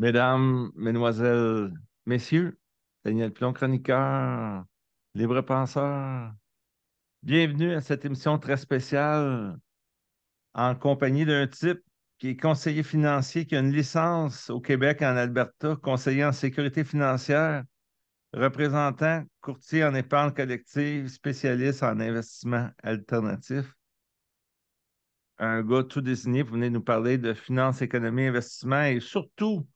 Mesdames, Mesdemoiselles, Messieurs, Daniel Pilon, chroniqueur, libre penseur, bienvenue à cette émission très spéciale en compagnie d'un type qui est conseiller financier, qui a une licence au Québec et en Alberta, conseiller en sécurité financière, représentant, courtier en épargne collective, spécialiste en investissement alternatif. Un gars tout désigné pour venir nous parler de finance, économie, investissement et surtout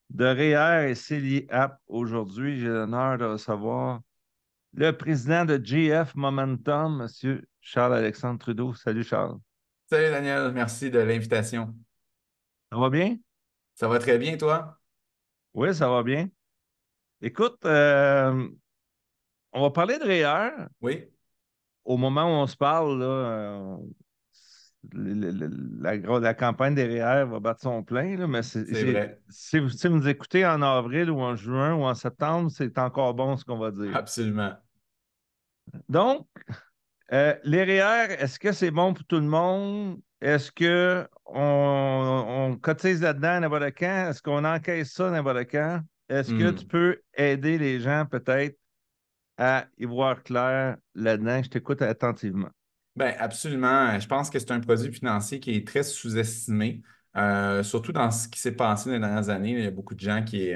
de REER et CELI App. Aujourd'hui, j'ai l'honneur de recevoir le président de GF Momentum, M. Charles-Alexandre Trudeau. Salut Charles. Salut Daniel, merci de l'invitation. Ça va bien? Ça va très bien, toi? Oui, ça va bien. Écoute, on va parler de REER. Oui, Au moment où on se parle, là, la campagne des REER va battre son plein, là, mais c'est vrai. si vous nous écoutez en avril ou en juin ou en septembre, c'est encore bon ce qu'on va dire. Absolument. Donc, les REER, est-ce que c'est bon pour tout le monde? Est-ce que on cotise là-dedans n'importe quand? Est-ce qu'on encaisse ça n'importe quand? Est-ce que tu Hmm. peux aider les gens peut-être à y voir clair là-dedans? Je t'écoute attentivement. Ben, absolument. Je pense que c'est un produit financier qui est très sous-estimé, surtout dans ce qui s'est passé dans les dernières années. Il y a beaucoup de gens qui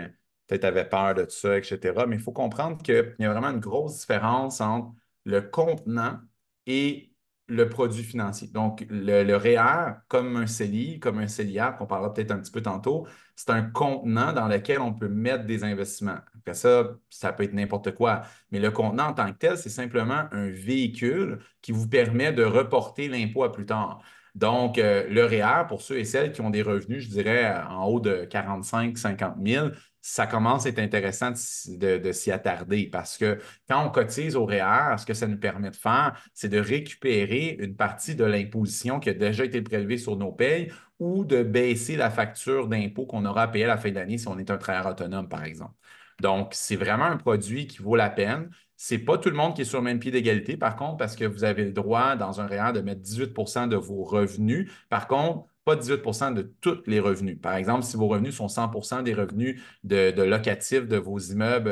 peut-être avaient peur de ça, etc. Mais il faut comprendre qu'il y a vraiment une grosse différence entre le contenant et le produit financier. Donc, le REER, comme un CELI, comme un CELIAP, qu'on parlera peut-être un petit peu tantôt, c'est un contenant dans lequel on peut mettre des investissements. Après ça, ça peut être n'importe quoi. Mais le contenant en tant que tel, c'est simplement un véhicule qui vous permet de reporter l'impôt à plus tard. Donc, le REER, pour ceux et celles qui ont des revenus, je dirais, en haut de 45-50 000, ça commence à être intéressant de s'y attarder parce que quand on cotise au REER, ce que ça nous permet de faire, c'est de récupérer une partie de l'imposition qui a déjà été prélevée sur nos payes ou de baisser la facture d'impôt qu'on aura à payer à la fin d'année si on est un travailleur autonome, par exemple. Donc, c'est vraiment un produit qui vaut la peine. C'est pas tout le monde qui est sur le même pied d'égalité, par contre, parce que vous avez le droit dans un REER de mettre 18 de vos revenus. Par contre, pas 18 de tous les revenus. Par exemple, si vos revenus sont 100 des revenus de locatifs de vos immeubles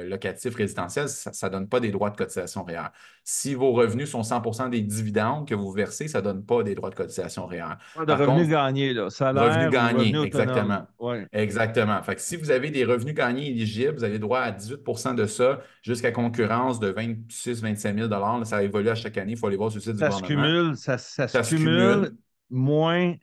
locatifs résidentiels, ça ne donne pas des droits de cotisation REER. Si vos revenus sont 100 des dividendes que vous versez, ça ne donne pas des droits de cotisation REER. Pas de Par revenus contre, gagnés, là. revenu Salaire ou revenu gagné, autonome. exactement. Oui. Exactement. Fait que si vous avez des revenus gagnés éligibles, vous avez droit à 18 de ça jusqu'à concurrence de 26 000 25 000 là. Ça évolue à chaque année. Il faut aller voir sur le site du gouvernement. Ça se Ça se cumule, cumule. moins,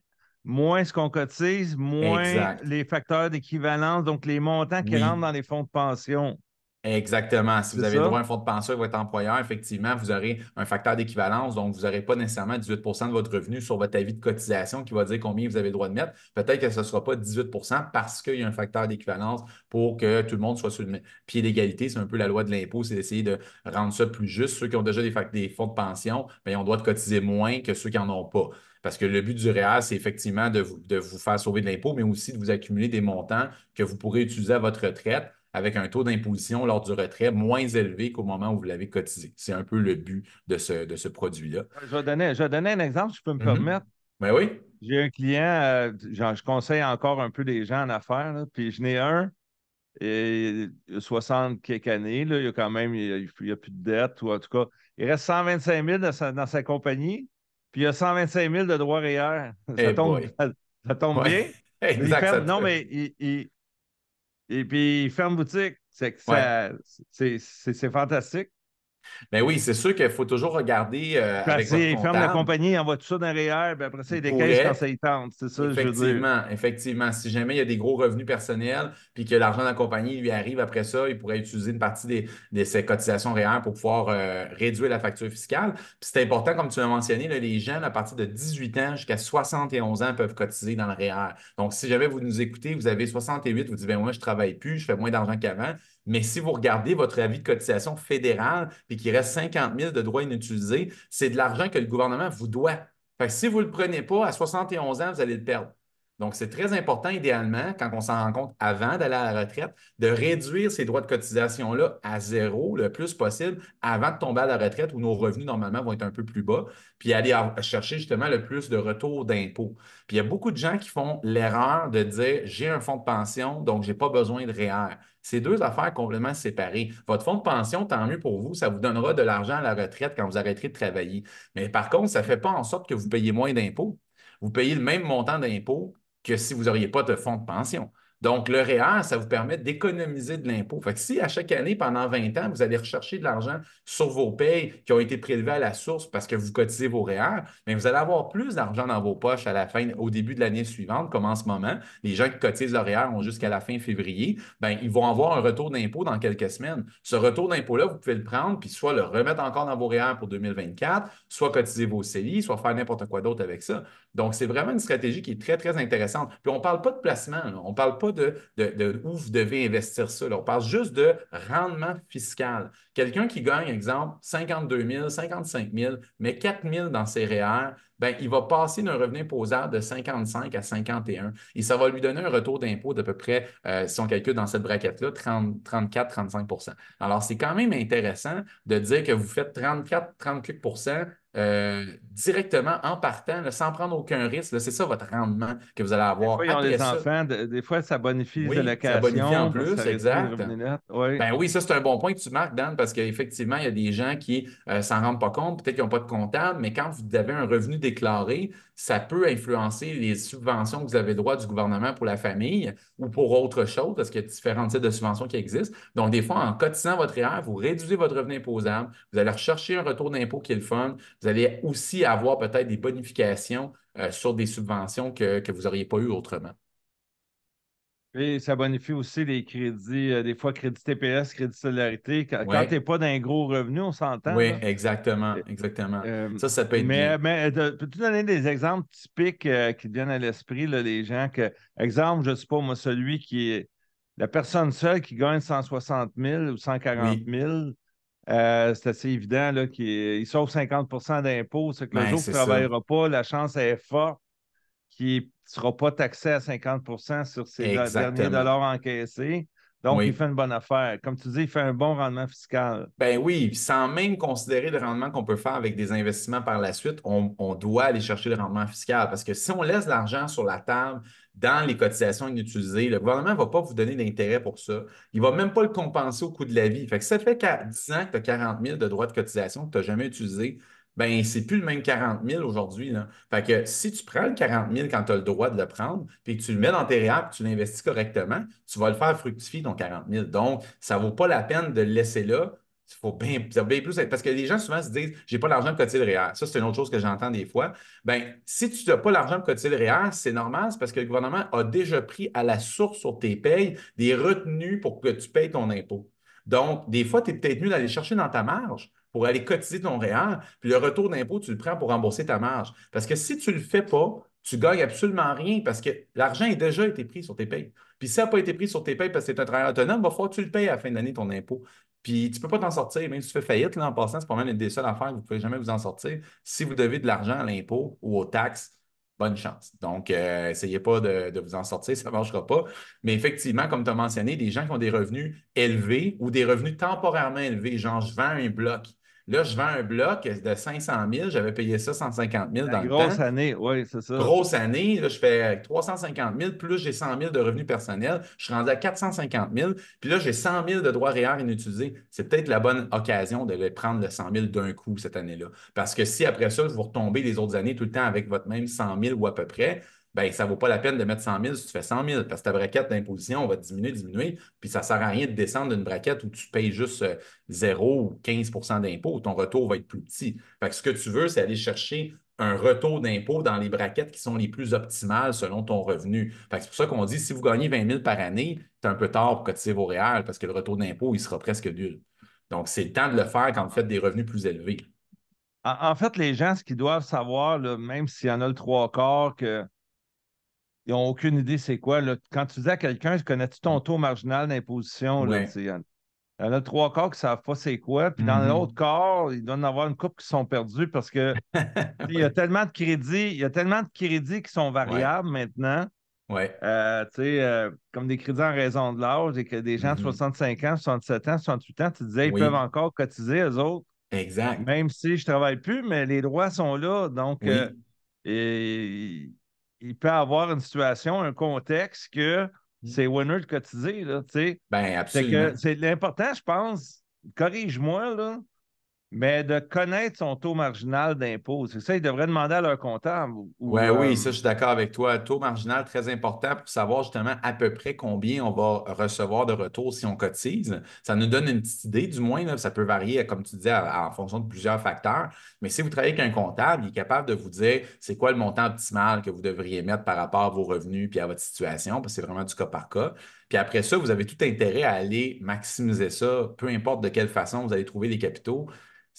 moins ce qu'on cotise, moins Exact. les facteurs d'équivalence, donc les montants qui rentrent Oui. dans les fonds de pension. Exactement. Si C'est vous avez le droit ça? à un fonds de pension avec votre employeur, effectivement, vous aurez un facteur d'équivalence. Donc, vous n'aurez pas nécessairement 18 de votre revenu sur votre avis de cotisation qui va dire combien vous avez le droit de mettre. Peut-être que ce ne sera pas 18 parce qu'il y a un facteur d'équivalence pour que tout le monde soit sur le pied d'égalité. C'est un peu la loi de l'impôt, c'est d'essayer de rendre ça plus juste. Ceux qui ont déjà des fonds de pension, bien, ils ont le droit de cotiser moins que ceux qui n'en ont pas. Parce que le but du REER, c'est effectivement de vous faire sauver de l'impôt, mais aussi de vous accumuler des montants que vous pourrez utiliser à votre retraite avec un taux d'imposition lors du retrait moins élevé qu'au moment où vous l'avez cotisé. C'est un peu le but de ce produit-là. Je vais donner un exemple, si je peux me Mhm. permettre. Ben oui. J'ai un client, je conseille encore un peu des gens en affaires, là, puis je n'ai un, et il a 60 quelques années, là, il a quand même, il a plus de dette, ou en tout cas, il reste 125 000 dans sa compagnie, puis il a 125 000 de droits REER. Eh boy. Ça tombe Ouais. bien, mais il Exact. ferme, non, mais et puis il ferme boutique. Ouais. C'est fantastique. Ben oui, c'est sûr qu'il faut toujours regarder avec Parce votre qu'il ferme la comptable. compagnie, il envoie tout ça dans un REER, puis après ça, Il il décaisse quand ça pourrait. y tente. C'est ça que je veux dire. Effectivement, effectivement. Si jamais il y a des gros revenus personnels, puis que l'argent de la compagnie lui arrive après ça, il pourrait utiliser une partie de ses cotisations réelles pour pouvoir réduire la facture fiscale. Puis c'est important, comme tu l'as mentionné, là, les jeunes à partir de 18 ans jusqu'à 71 ans peuvent cotiser dans le REER. Donc, si jamais vous nous écoutez, vous avez 68, vous dites, ben moi, je ne travaille plus, je fais moins d'argent qu'avant. Mais si vous regardez votre avis de cotisation fédérale, puis qu'il reste 50 000 de droits inutilisés, c'est de l'argent que le gouvernement vous doit. Fait que si vous ne le prenez pas, à 71 ans, vous allez le perdre. Donc, c'est très important, idéalement, quand on s'en rend compte avant d'aller à la retraite, de réduire ces droits de cotisation-là à zéro le plus possible avant de tomber à la retraite où nos revenus, normalement, vont être un peu plus bas, puis aller chercher justement le plus de retour d'impôts. Puis, il y a beaucoup de gens qui font l'erreur de dire, j'ai un fonds de pension, donc je n'ai pas besoin de REER. C'est deux affaires complètement séparées. Votre fonds de pension, tant mieux pour vous, ça vous donnera de l'argent à la retraite quand vous arrêterez de travailler. Mais par contre, ça ne fait pas en sorte que vous payez moins d'impôts. Vous payez le même montant d'impôts que si vous n'auriez pas de fonds de pension. Donc, le REER, ça vous permet d'économiser de l'impôt. Fait que si à chaque année, pendant 20 ans, vous allez rechercher de l'argent sur vos payes qui ont été prélevés à la source parce que vous cotisez vos REER, mais vous allez avoir plus d'argent dans vos poches à la fin, au début de l'année suivante, comme en ce moment. Les gens qui cotisent leur REER ont jusqu'à la fin février, ben, ils vont avoir un retour d'impôt dans quelques semaines. Ce retour d'impôt-là, vous pouvez le prendre, puis soit le remettre encore dans vos REER pour 2024, soit cotiser vos CELI, soit faire n'importe quoi d'autre avec ça. Donc, c'est vraiment une stratégie qui est très, très intéressante. Puis, on ne parle pas de placement, là. On ne parle pas de où vous devez investir ça, là. On parle juste de rendement fiscal. Quelqu'un qui gagne, exemple, 52 000, 55 000, mais 4 000 dans ses REER, ben, il va passer d'un revenu imposable de 55 à 51 et ça va lui donner un retour d'impôt d'à peu près, si on calcule dans cette braquette-là, 30, 34-35. Alors, c'est quand même intéressant de dire que vous faites 34-38 directement en partant, là, sans prendre aucun risque. C'est ça votre rendement que vous allez Des avoir. fois, ils ont Après les ça, enfants. Des fois, ça bonifie les oui, ça bonifie en allocations parce que ça plus, réduit le exact. revenu net. Oui. Ben oui, ça, c'est un bon point que tu marques, Dan, parce qu'effectivement, il y a des gens qui s'en rendent pas compte, peut-être qu'ils n'ont pas de comptable, mais quand vous avez un revenu déclaré, ça peut influencer les subventions que vous avez droit du gouvernement pour la famille ou pour autre chose, parce qu'il y a différents types de subventions qui existent. Donc, des fois, en cotisant votre REER, vous réduisez votre revenu imposable, vous allez rechercher un retour d'impôt qui est le fun, vous allez aussi avoir peut-être des bonifications sur des subventions que vous n'auriez pas eues autrement. Et ça bonifie aussi les crédits, des fois crédit TPS, crédit solidarité. Quand tu Oui, n'es pas d'un gros revenu, on s'entend, oui, là. exactement, Euh, exactement. euh, Ça peut être bien. peux-tu donner des exemples typiques qui te viennent à l'esprit, là, les gens que, exemple, je ne sais pas, moi, celui qui est la personne seule qui gagne 160 000 ou 140 Oui. 000, c'est assez évident là, qu'il il sauve 50 d'impôts. C'est que le Ben, jour où tu c'est ne ça. travailleras pas, la chance est forte qu'il ne sera pas taxé à 50 sur ses derniers Exactement. dollars encaissés. Donc, il Oui. fait une bonne affaire. Comme tu dis, il fait un bon rendement fiscal. Ben oui, puis sans même considérer le rendement qu'on peut faire avec des investissements par la suite, on doit aller chercher le rendement fiscal parce que si on laisse l'argent sur la table dans les cotisations inutilisées, le gouvernement ne va pas vous donner d'intérêt pour ça. Il ne va même pas le compenser au coût de la vie. Fait que ça fait qu'à 10 ans que tu as 40 000 de droits de cotisation que tu n'as jamais utilisé, ben c'est plus le même 40 000 aujourd'hui, là. Fait que si tu prends le 40 000 quand tu as le droit de le prendre, puis que tu le mets dans tes REER, puis tu l'investis correctement, tu vas le faire fructifier ton 40 000. Donc, ça ne vaut pas la peine de le laisser là. Ça va bien plus parce que les gens souvent se disent j'ai pas l'argent de cotiser le REER. Ça, c'est une autre chose que j'entends des fois. Ben, si tu n'as pas l'argent de cotiser le REER, c'est normal, c'est parce que le gouvernement a déjà pris à la source sur tes payes des retenues pour que tu payes ton impôt. Donc, des fois, tu es peut-être mieux d'aller chercher dans ta marge pour aller cotiser ton REER, puis le retour d'impôt, tu le prends pour rembourser ta marge. Parce que si tu ne le fais pas, tu gagnes absolument rien parce que l'argent a déjà été pris sur tes payes. Puis si ça n'a pas été pris sur tes payes parce que tu es un travailleur autonome, il va falloir que tu le payes à la fin de l'année, ton impôt. Puis tu ne peux pas t'en sortir, même si tu fais faillite, là, en passant, c'est pas mal une des seules affaires que vous ne pouvez jamais vous en sortir. Si vous devez de l'argent à l'impôt ou aux taxes, bonne chance. Donc, essayez pas de vous en sortir, ça ne marchera pas. Mais effectivement, comme tu as mentionné, des gens qui ont des revenus élevés ou des revenus temporairement élevés, genre je vends un bloc. Là, je vends un bloc de 500 000, j'avais payé ça 150 000 La dans le temps. grosse année, oui, c'est ça. Grosse année, là, je fais 350 000, plus j'ai 100 000 de revenus personnels. Je suis rendu à 450 000. Puis là, j'ai 100 000 de droits REER inutilisés. C'est peut-être la bonne occasion de les prendre le 100 000 d'un coup cette année-là. Parce que si après ça, vous retombez les autres années tout le temps avec votre même 100 000 ou à peu près, ben ça ne vaut pas la peine de mettre 100 000 si tu fais 100 000 parce que ta braquette d'imposition va diminuer, diminuer. Puis ça ne sert à rien de descendre d'une braquette où tu payes juste 0 ou 15 d'impôt. Ton retour va être plus petit. Fait que ce que tu veux, c'est aller chercher un retour d'impôt dans les braquettes qui sont les plus optimales selon ton revenu. C'est pour ça qu'on dit si vous gagnez 20 000 par année, c'est un peu tard pour cotiser vos réels parce que le retour d'impôt, il sera presque nul. Donc, c'est le temps de le faire quand vous faites des revenus plus élevés. En fait, les gens, ce qu'ils doivent savoir, là, même s'il y en a le trois quarts, qu'ils n'ont aucune idée c'est quoi, là, quand tu dis à quelqu'un, connais-tu ton taux marginal d'imposition? Là, Oui. il y en a le trois quarts qui ne savent pas c'est quoi. Puis dans l'autre Mhm. quart, il doit y en avoir une couple qui sont perdus parce que il y a Oui. tellement de crédits, il y a tellement de crédits qui sont Ouais. variables maintenant Ouais. Tu sais, comme des crédits en raison de l'âge, et que des gens de Mhm. 65 ans, 67 ans, 68 ans, tu disais, ils peuvent Oui, encore cotiser, eux autres, exact. même si je ne travaille plus, mais les droits sont là. Donc, Oui. et- il peut avoir une situation, un contexte que c'est winner de cotiser, là, tu sais. Ben Fait que absolument. c'est l'important, je pense, corrige-moi, là, mais de connaître son taux marginal d'impôt. C'est ça, ils devraient demander à leur comptable Ouais, oui, ça, je suis d'accord avec toi. Taux marginal très important pour savoir justement à peu près combien on va recevoir de retour si on cotise. Ça nous donne une petite idée, du moins, là. Ça peut varier, comme tu disais, en fonction de plusieurs facteurs. Mais si vous travaillez avec un comptable, il est capable de vous dire c'est quoi le montant optimal que vous devriez mettre par rapport à vos revenus puis à votre situation, parce que c'est vraiment du cas par cas. Puis après ça, vous avez tout intérêt à aller maximiser ça, peu importe de quelle façon vous allez trouver les capitaux.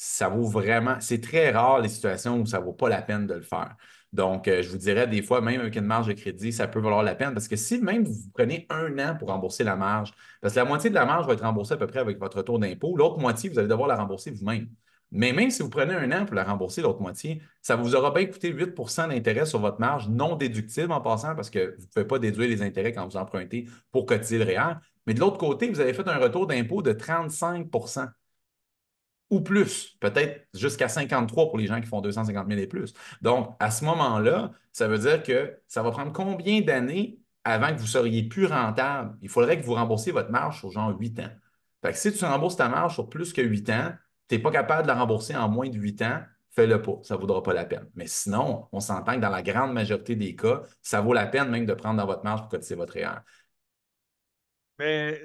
Ça vaut vraiment, c'est très rare les situations où ça ne vaut pas la peine de le faire. Donc, je vous dirais, des fois, même avec une marge de crédit, ça peut valoir la peine parce que si même vous prenez un an pour rembourser la marge, parce que la moitié de la marge va être remboursée à peu près avec votre taux d'impôt, l'autre moitié, vous allez devoir la rembourser vous-même. Mais même si vous prenez un an pour la rembourser, l'autre moitié, ça vous aura bien coûté 8 d'intérêt sur votre marge non déductible en passant parce que vous ne pouvez pas déduire les intérêts quand vous empruntez pour cotiser le REER. Mais de l'autre côté, vous avez fait un retour d'impôt de 35 ou plus, peut-être jusqu'à 53 pour les gens qui font 250 000 et plus. Donc, à ce moment-là, ça veut dire que ça va prendre combien d'années avant que vous seriez plus rentable? Il faudrait que vous remboursiez votre marge sur genre 8 ans. Fait que si tu rembourses ta marge sur plus que 8 ans, tu n'es pas capable de la rembourser en moins de 8 ans, fais-le pas. Ça ne vaudra pas la peine. Mais sinon, on s'entend que dans la grande majorité des cas, ça vaut la peine même de prendre dans votre marge pour cotiser votre REER. mais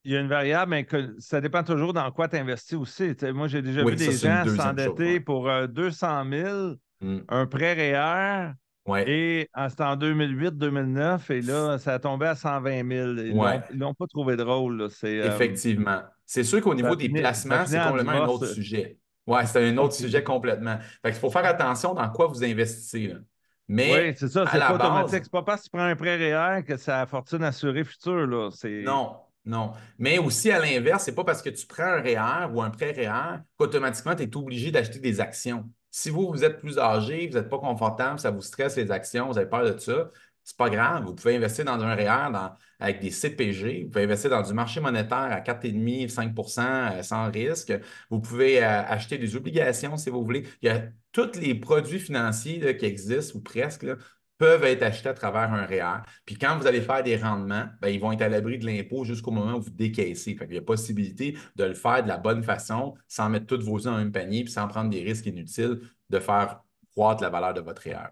il y a une variable, mais ça dépend toujours dans quoi tu investis aussi. Tu sais, moi, j'ai déjà vu Oui, ça, des c'est une gens deuxième chose. Ouais. s'endetter pour 200 000, Hmm. un prêt REER, Ouais. et c'était en 2008-2009, et là, ça a tombé à 120 000. Ouais. Ils l'ont pas trouvé drôle, là. Effectivement. C'est sûr qu'au niveau des Ça a placements, fini c'est en complètement un divorce. autre sujet. Ouais, c'est un autre OK. sujet complètement. Fait qu'il faut faire attention dans quoi vous investissez, là. Oui, Mais c'est ça, à c'est la pas automatique. base, C'est pas parce que tu prends un prêt REER que c'est la fortune assurée future, là. C'est. non, non. Mais aussi à l'inverse, c'est pas parce que tu prends un REER ou un prêt REER qu'automatiquement tu es obligé d'acheter des actions. Si vous êtes plus âgé, vous n'êtes pas confortable, ça vous stresse les actions, vous avez peur de ça, c'est pas grave. Vous pouvez investir dans un REER avec des CPG, vous pouvez investir dans du marché monétaire à 4,5, 5 sans risque. Vous pouvez acheter des obligations si vous voulez. Il y a tous les produits financiers là, qui existent, ou presque, là, peuvent être achetés à travers un REER. Puis quand vous allez faire des rendements, ben, ils vont être à l'abri de l'impôt jusqu'au moment où vous décaissez. Fait qu'il y a possibilité de le faire de la bonne façon, sans mettre tous vos œufs dans le même panier, puis sans prendre des risques inutiles de faire croître la valeur de votre REER.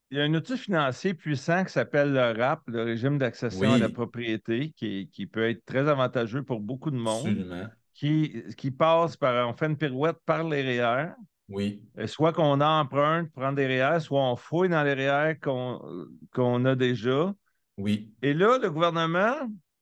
Il y a un outil financier puissant qui s'appelle le RAP, le régime d'accession à la Oui, propriété, qui peut être très avantageux pour beaucoup de monde, absolument. qui passe par, on fait une pirouette par les REER, Oui, soit qu'on emprunte, prendre des REER, soit on fouille dans les REER qu'on a déjà. oui, Et là, le gouvernement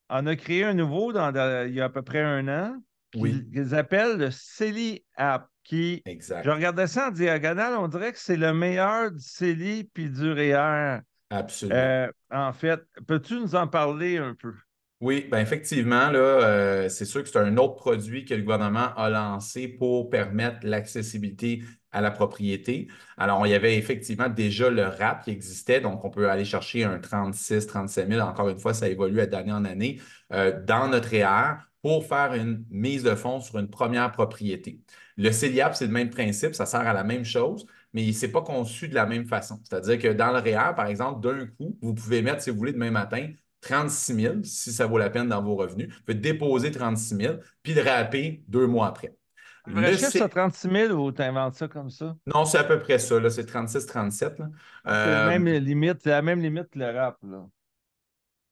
en a créé un nouveau il y a à peu près un an, oui, qu'ils appellent le CELI App, je exact. regardais ça en diagonale, on dirait que c'est le meilleur du CELI puis du REER. Absolument. En fait, peux-tu nous en parler un peu? Oui, ben effectivement, là, c'est sûr que c'est un autre produit que le gouvernement a lancé pour permettre l'accessibilité à la propriété. Alors, il y avait effectivement déjà le RAP qui existait, donc on peut aller chercher un 36, 37 000. Encore une fois, ça évolue d'année en année dans notre REER pour faire une mise de fonds sur une première propriété. Le CELIAP, c'est le même principe, ça sert à la même chose, mais il ne s'est pas conçu de la même façon. C'est-à-dire que dans le REER, par exemple, d'un coup, vous pouvez mettre, si vous voulez, demain matin, 36 000, si ça vaut la peine dans vos revenus. Vous pouvez déposer 36 000, puis le rapper 2 mois après. Un vrai Le chiffre, ça, C... 36 000, ou tu inventes ça comme ça? Non, c'est à peu près ça, là, c'est 36-37. Là. Ah, c'est le Euh, même limite, c'est la même limite que le rap, là.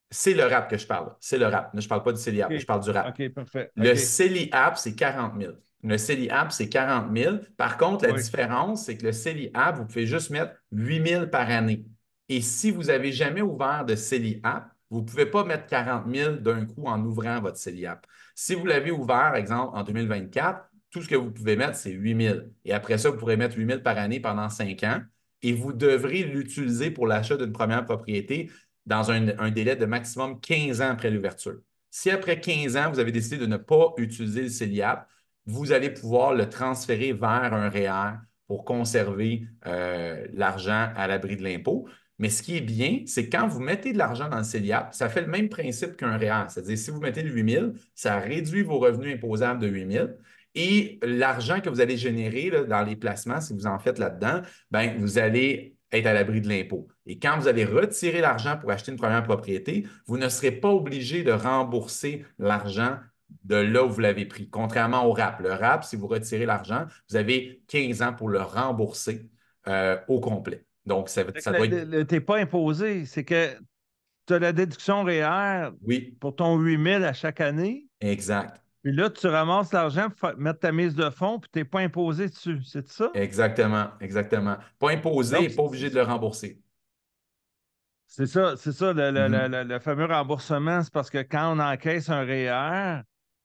c'est le rap que je parle. C'est le rap. Je ne parle pas du CELIAP, je OK. parle du rap. OK, parfait. Le OK. CELIAP, c'est 40 000. Le CELIAP, c'est 40 000. Par contre, la Oui. différence, c'est que le CELIAP, vous pouvez juste mettre 8 000 par année. Et si vous n'avez jamais ouvert de CELIAP, vous ne pouvez pas mettre 40 000 d'un coup en ouvrant votre CELIAP. Si vous l'avez ouvert, par exemple, en 2024, tout ce que vous pouvez mettre, c'est 8 000. Et après ça, vous pourrez mettre 8 000 par année pendant 5 ans. Et vous devrez l'utiliser pour l'achat d'une première propriété dans un délai de maximum 15 ans après l'ouverture. Si après 15 ans, vous avez décidé de ne pas utiliser le CELIAP, vous allez pouvoir le transférer vers un REER pour conserver l'argent à l'abri de l'impôt. Mais ce qui est bien, c'est quand vous mettez de l'argent dans le CELIAP, ça fait le même principe qu'un REER. C'est-à-dire, si vous mettez le 8 000, ça réduit vos revenus imposables de 8 000 et l'argent que vous allez générer là, dans les placements, si vous en faites là-dedans, ben, vous allez être à l'abri de l'impôt. Et quand vous allez retirer l'argent pour acheter une première propriété, vous ne serez pas obligé de rembourser l'argent de là où vous l'avez pris, contrairement au RAP. Le RAP, si vous retirez l'argent, vous avez 15 ans pour le rembourser au complet. Donc, Fait ça que doit être... t'es pas imposé, c'est que tu as la déduction REER Oui, pour ton 8 000 à chaque année, exact. puis là, tu ramasses l'argent pour mettre ta mise de fonds, puis tu n'es pas imposé dessus, c'est ça? Exactement, exactement. Pas imposé et Donc, pas obligé de le rembourser. c'est ça, Mhm. le fameux remboursement, c'est parce que quand on encaisse un REER,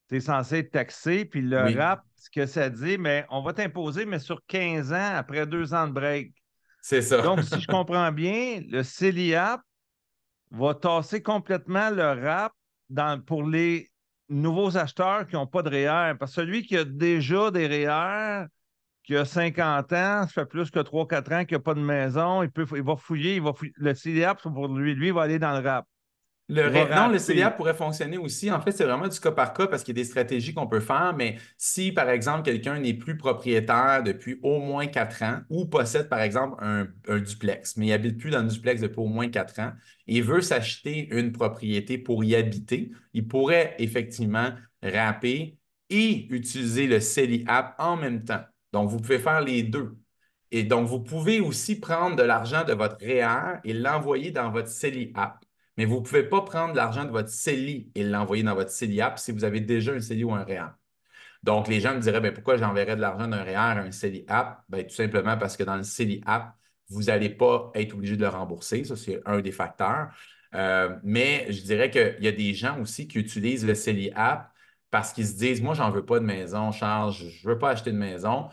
tu es censé être taxé, puis le Oui, RAP, ce que ça dit, mais on va t'imposer, mais sur 15 ans après 2 ans de break. c'est ça. Donc, si je comprends bien, le CELIAP va tasser complètement le RAP pour les nouveaux acheteurs qui n'ont pas de REER. Parce que celui qui a déjà des REER, qui a 50 ans, ça fait plus que 3 4 ans qu'il n'a pas de maison, il va fouiller, le CELIAP, c'est pour lui, lui, il va aller dans le RAP. Il va Non, le CELIAP rapper. pourrait fonctionner aussi. En fait, c'est vraiment du cas par cas parce qu'il y a des stratégies qu'on peut faire. Mais si, par exemple, quelqu'un n'est plus propriétaire depuis au moins 4 ans ou possède, par exemple, un duplex, mais il habite plus dans un duplex depuis au moins 4 ans et veut s'acheter une propriété pour y habiter, il pourrait effectivement rapper et utiliser le CELIAP en même temps. Donc, vous pouvez faire les deux. Et donc, vous pouvez aussi prendre de l'argent de votre REER et l'envoyer dans votre CELIAP. Mais vous ne pouvez pas prendre l'argent de votre CELI et l'envoyer dans votre CELIAP si vous avez déjà un CELI ou un REER. Donc, les gens me diraient, ben, pourquoi j'enverrais de l'argent d'un REER à un CELI App? Ben, tout simplement parce que dans le CELI App, vous n'allez pas être obligé de le rembourser. Ça, c'est un des facteurs. Mais je dirais qu'il y a des gens aussi qui utilisent le CELI App parce qu'ils se disent, moi, j'en veux pas de maison, Charles, je ne veux pas acheter de maison,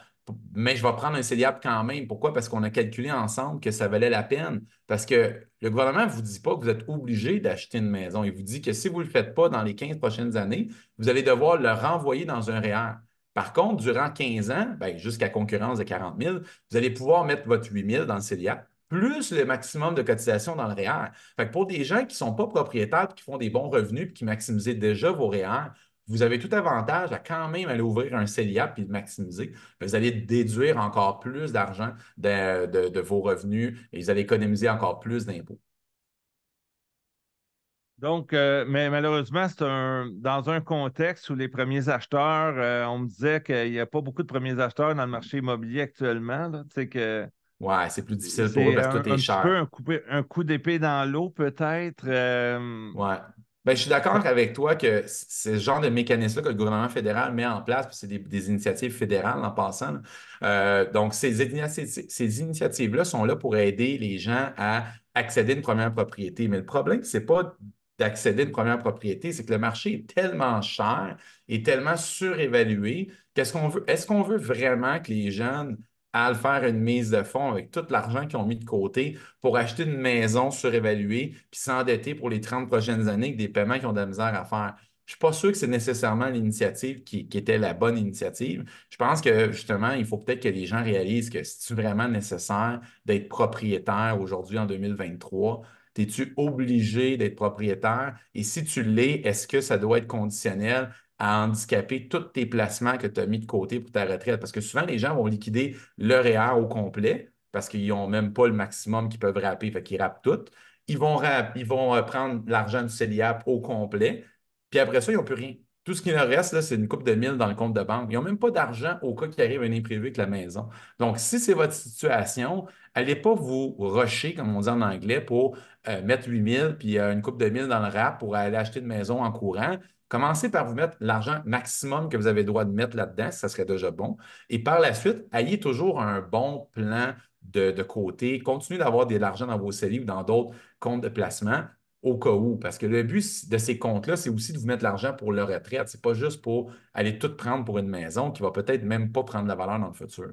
mais je vais prendre un CELI App quand même. Pourquoi? Parce qu'on a calculé ensemble que ça valait la peine. Parce que le gouvernement ne vous dit pas que vous êtes obligé d'acheter une maison. Il vous dit que si vous ne le faites pas dans les 15 prochaines années, vous allez devoir le renvoyer dans un REER. Par contre, durant 15 ans, ben, jusqu'à concurrence de 40 000, vous allez pouvoir mettre votre 8 000 dans le CELIAP, plus le maximum de cotisation dans le REER. Fait que pour des gens qui ne sont pas propriétaires, qui font des bons revenus, et qui maximisent déjà vos REER, vous avez tout avantage à quand même aller ouvrir un CELIAP et le maximiser. Vous allez déduire encore plus d'argent de vos revenus et vous allez économiser encore plus d'impôts. Donc, mais malheureusement, dans un contexte où les premiers acheteurs, on me disait qu'il n'y a pas beaucoup de premiers acheteurs dans le marché immobilier actuellement, là. Tu sais que Ouais, c'est plus difficile pour eux c'est parce que tout est un petit peu cher. un coup d'épée dans l'eau, peut-être. Ouais. Ben, je suis d'accord avec toi que c'est ce genre de mécanisme-là que le gouvernement fédéral met en place, puis c'est des initiatives fédérales en passant, là. Donc, ces initiatives-là sont là pour aider les gens à accéder à une première propriété. Mais le problème, c'est pas d'accéder à une première propriété, c'est que le marché est tellement cher et tellement surévalué est-ce qu'on veut vraiment que les jeunes aillent faire une mise de fonds avec tout l'argent qu'ils ont mis de côté pour acheter une maison surévaluée puis s'endetter pour les 30 prochaines années avec des paiements qui ont de la misère à faire? Je ne suis pas sûr que c'est nécessairement l'initiative qui était la bonne initiative. Je pense que justement, il faut peut-être que les gens réalisent que c'est vraiment nécessaire d'être propriétaire aujourd'hui en 2023. Es-tu obligé d'être propriétaire? Et si tu l'es, est-ce que ça doit être conditionnel à handicaper tous tes placements que tu as mis de côté pour ta retraite? Parce que souvent, les gens vont liquider leur REER au complet parce qu'ils n'ont même pas le maximum qu'ils peuvent rapper, fait qu'ils rappent tout. Ils vont prendre l'argent du CELIAP au complet, puis après ça, ils n'ont plus rien. Tout ce qui leur reste, là, c'est une coupe de mille dans le compte de banque. Ils n'ont même pas d'argent au cas qu'il arrive un imprévu avec la maison. Donc, si c'est votre situation, allez pas vous rusher, comme on dit en anglais, pour mettre 8 000 puis une coupe de mille dans le rap pour aller acheter une maison en courant. Commencez par vous mettre l'argent maximum que vous avez le droit de mettre là-dedans, ça serait déjà bon. Et par la suite, ayez toujours un bon plan de côté. Continuez d'avoir de l'argent dans vos CELI ou dans d'autres comptes de placement au cas où. Parce que le but de ces comptes-là, c'est aussi de vous mettre l'argent pour la retraite. C'est pas juste pour aller tout prendre pour une maison qui va peut-être même pas prendre la valeur dans le futur.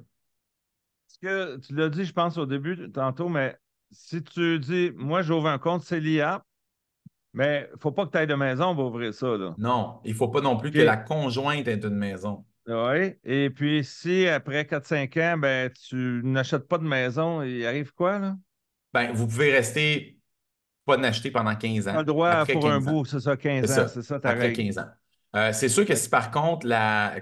Parce que tu l'as dit, je pense, au début, tantôt, mais si tu dis, moi, j'ouvre un compte CELIAP, mais il ne faut pas que tu ailles de maison pour ouvrir ça, là. Non, il ne faut pas non plus que la OK. conjointe ait une maison. Oui. Et puis, si après 4 5 ans, ben, tu n'achètes pas de maison, il arrive quoi, là? Ben, vous pouvez rester pas d'acheter pendant 15 Tu as ans, le droit après pour un 15 ans. bout, c'est ça, C'est 15 ans, ça, c'est ça ta après règle. 15 ans. C'est sûr que OK. si par contre,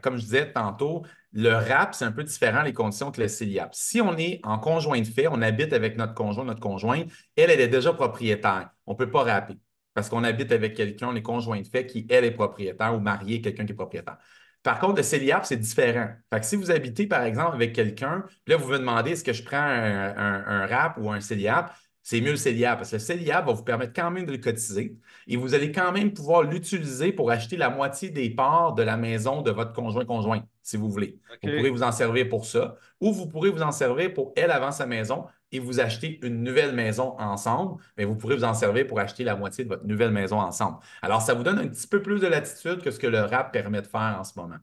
comme je disais tantôt, le RAP, c'est un peu différent les conditions que le CELIAP. Si on est en conjoint de fait, on habite avec notre conjointe, elle est déjà propriétaire. On ne peut pas rapper parce qu'on habite avec quelqu'un, les conjoints de fait, qui, elle, est propriétaire ou marié, quelqu'un qui est propriétaire. Par contre, le CELIAP, c'est différent. Fait que si vous habitez, par exemple, avec quelqu'un, puis là, vous vous demandez est-ce que je prends un RAP ou un CELIAP, c'est mieux le CELIAP parce que le CELIAP va vous permettre quand même de le cotiser et vous allez quand même pouvoir l'utiliser pour acheter la moitié des parts de la maison de votre conjoint-conjoint, si vous voulez. Vous pourrez OK. vous en servir pour ça, ou vous pourrez vous en servir pour elle avant sa maison et vous acheter une nouvelle maison ensemble, mais vous pourrez vous en servir pour acheter la moitié de votre nouvelle maison ensemble. Alors, ça vous donne un petit peu plus de latitude que ce que le RAP permet de faire en ce moment.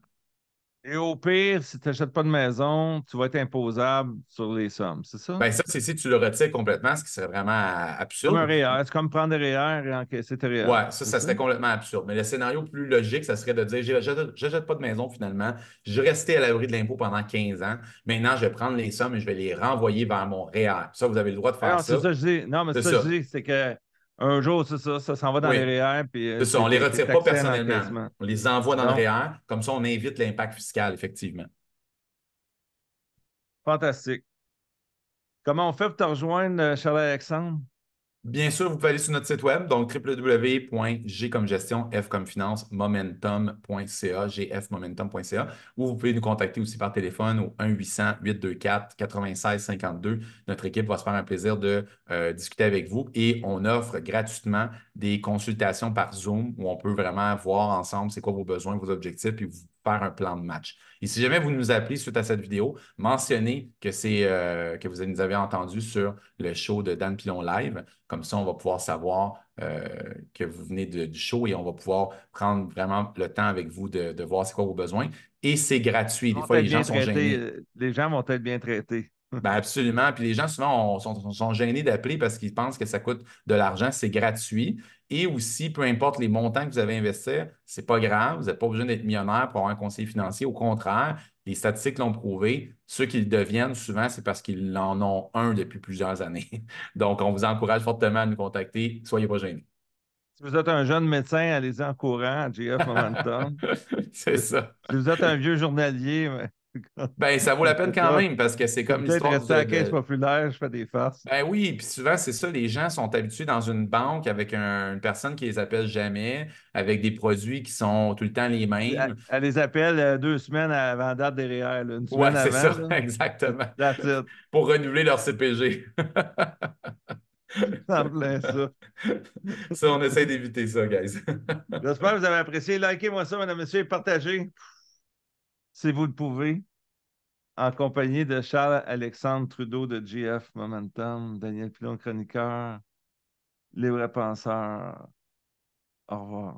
Et au pire, si tu n'achètes pas de maison, tu vas être imposable sur les sommes, c'est ça? Bien, ça, c'est si tu le retires complètement, ce qui serait vraiment Comme un absurde. REER. C'est comme prendre des REER et encaisser tes REER, Ouais, ça, c'est ça ça? serait complètement absurde. Mais le scénario plus logique, ça serait de dire, je n'achète pas de maison finalement, je vais rester à l'abri de l'impôt pendant 15 ans. Maintenant, je vais prendre les sommes et je vais les renvoyer vers mon REER. Ça, vous avez le droit de faire Non, c'est ça. ça que je dis. Non, mais c'est C'est ça que je ça. dis, c'est que un jour, c'est ça, ça s'en va dans les Oui, REER, puis c'est ça. On ne les t'es retire pas taxé en personnellement. encaissement. On les envoie dans le Donc, REER. Comme ça, on évite l'impact fiscal, effectivement. fantastique. Comment on fait pour te rejoindre, Charles-Alexandre? Bien sûr, vous pouvez aller sur notre site web, donc www.g comme gestion, f comme finance, momentum.ca, gfmomentum.ca, ou vous pouvez nous contacter aussi par téléphone au 1-800-824-9652. Notre équipe va se faire un plaisir de discuter avec vous et on offre gratuitement des consultations par Zoom où on peut vraiment voir ensemble c'est quoi vos besoins, vos objectifs, puis vous faire un plan de match. Et si jamais vous nous appelez suite à cette vidéo, mentionnez que vous nous avez entendu sur le show de Dan Pilon Live. Comme ça, on va pouvoir savoir que vous venez du show et on va pouvoir prendre vraiment le temps avec vous de voir c'est quoi vos besoins. Et c'est gratuit. Ils Des vont fois, être les gens bien sont traités. gênés. Les gens vont être bien traités. Ben absolument. Puis les gens, souvent, sont gênés d'appeler parce qu'ils pensent que ça coûte de l'argent. C'est gratuit. Et aussi, peu importe les montants que vous avez investir, c'est pas grave. Vous n'êtes pas obligé d'être millionnaire pour avoir un conseiller financier. Au contraire, les statistiques l'ont prouvé. Ceux qui le deviennent, souvent, c'est parce qu'ils en ont un depuis plusieurs années. Donc, on vous encourage fortement à nous contacter. Soyez pas gênés. Si vous êtes un jeune médecin, allez-y en courant à GF Momentum. C'est ça. Si vous êtes un vieux journalier, Ben, ça vaut la peine c'est quand ça. même parce que c'est Je peux comme peut-être l'histoire rester à la caisse populaire, je fais des farces. Ben oui, puis souvent, c'est ça, les gens sont habitués dans une banque avec une personne qui les appelle jamais, avec des produits qui sont tout le temps les mêmes. Elle les appelle 2 semaines avant la date des REER, là. Une Ouais, semaine c'est avant, ça, là. exactement. That's it. Pour renouveler leur CPG. Ça me plaît, ça. Ça, on essaie d'éviter ça, guys. J'espère que vous avez apprécié. Likez-moi ça, mesdames, messieurs, et partagez, si vous le pouvez, en compagnie de Charles-Alexandre Trudeau de GF Momentum, Daniel Pilon, chroniqueur, Les Vrais Penseurs. Au revoir.